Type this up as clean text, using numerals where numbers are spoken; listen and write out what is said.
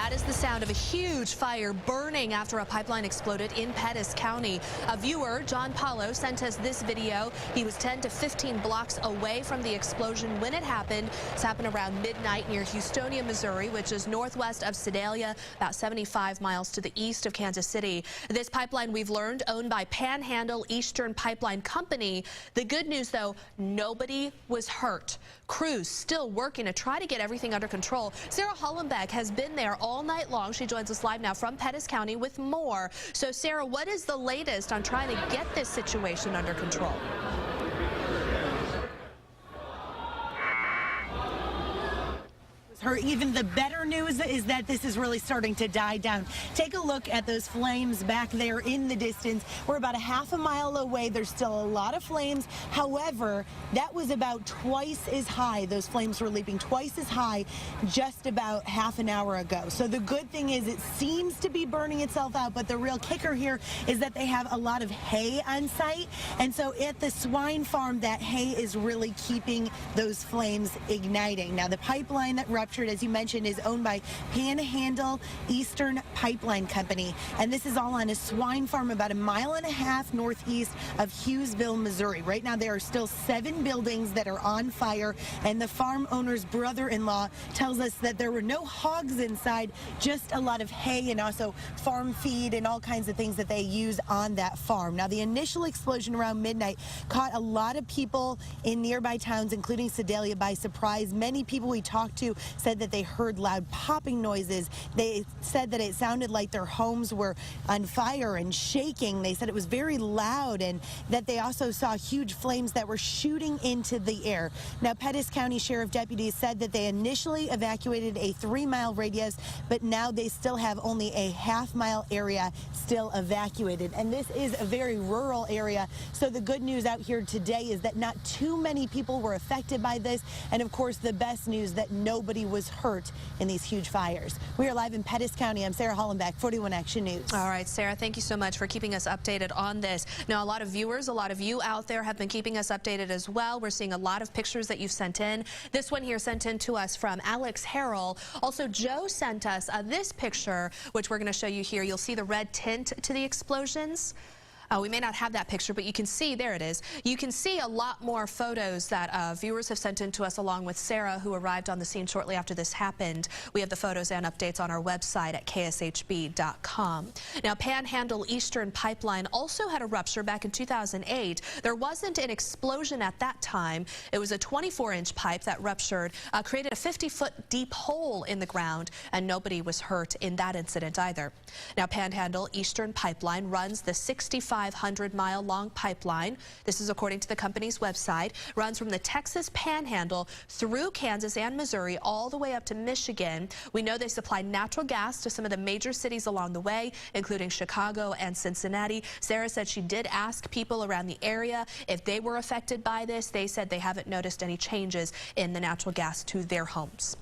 That is the sound of a huge fire burning after a pipeline exploded in Pettis County. A viewer, John Paulo, sent us this video. He was 10 to 15 blocks away from the explosion when it happened. It's happened around midnight near Houstonia, Missouri, which is northwest of Sedalia, about 75 miles to the east of Kansas City. This pipeline, we've learned, owned by Panhandle Eastern Pipeline Company. The good news, though, nobody was hurt. Crews still working to try to get everything under control. Sarah Hollenbeck has been there all night long. She joins us live now from Pettis County with more. So, Sarah, what is the latest on trying to get this situation under control? Even the better news is that this is really starting to die down. Take a look at those flames back there in the distance. We're about a half a mile away. There's still a lot of flames. However, that was about twice as high. Those flames were leaping twice as high just about half an hour ago. So the good thing is it seems to be burning itself out, but the real kicker here is that they have a lot of hay on site. And so at the swine farm, that hay is really keeping those flames igniting. Now, the pipeline that ruptured, as you mentioned, is owned by Panhandle Eastern Pipeline Company, and this is all on a swine farm about a mile and a half northeast of Hughesville, Missouri. Right now, there are still 7 buildings that are on fire, and the farm owner's brother-in-law tells us that there were no hogs inside, just a lot of hay and also farm feed and all kinds of things that they use on that farm. Now, the initial explosion around midnight caught a lot of people in nearby towns, including Sedalia, by surprise. Many people we talked to said that they heard loud popping noises. They said that it sounded like their homes were on fire and shaking. They said it was very loud, and that they also saw huge flames that were shooting into the air. Now, Pettis County Sheriff deputies said that they initially evacuated a 3-mile radius, but now they still have only a half-mile area still evacuated. And this is a very rural area, so the good news out here today is that not too many people were affected by this, and of course the best news that nobody was hurt in these huge fires. We are live in Pettis County. I'm Sarah Hollenbeck, 41 Action News. All right, Sarah, thank you so much for keeping us updated on this. Now, a lot of viewers, a lot of you out there have been keeping us updated as well. We're seeing a lot of pictures that you've sent in. This one here sent in to us from Alex Harrell. Also, Joe sent us this picture, which we're going to show you here. You'll see the red tint to the explosions. We may not have that picture, but you can see, there it is. You can see a lot more photos that viewers have sent in to us, along with Sarah, who arrived on the scene shortly after this happened. We have the photos and updates on our website at KSHB.com. Now, Panhandle Eastern Pipeline also had a rupture back in 2008. There wasn't an explosion at that time. It was a 24-inch pipe that ruptured, created a 50-foot deep hole in the ground, and nobody was hurt in that incident either. Now, Panhandle Eastern Pipeline runs the 6,500-mile-long pipeline. This is according to the company's website. Runs from the Texas Panhandle through Kansas and Missouri all the way up to Michigan. We know they supply natural gas to some of the major cities along the way, including Chicago and Cincinnati. Sarah said she did ask people around the area if they were affected by this. They said they haven't noticed any changes in the natural gas to their homes.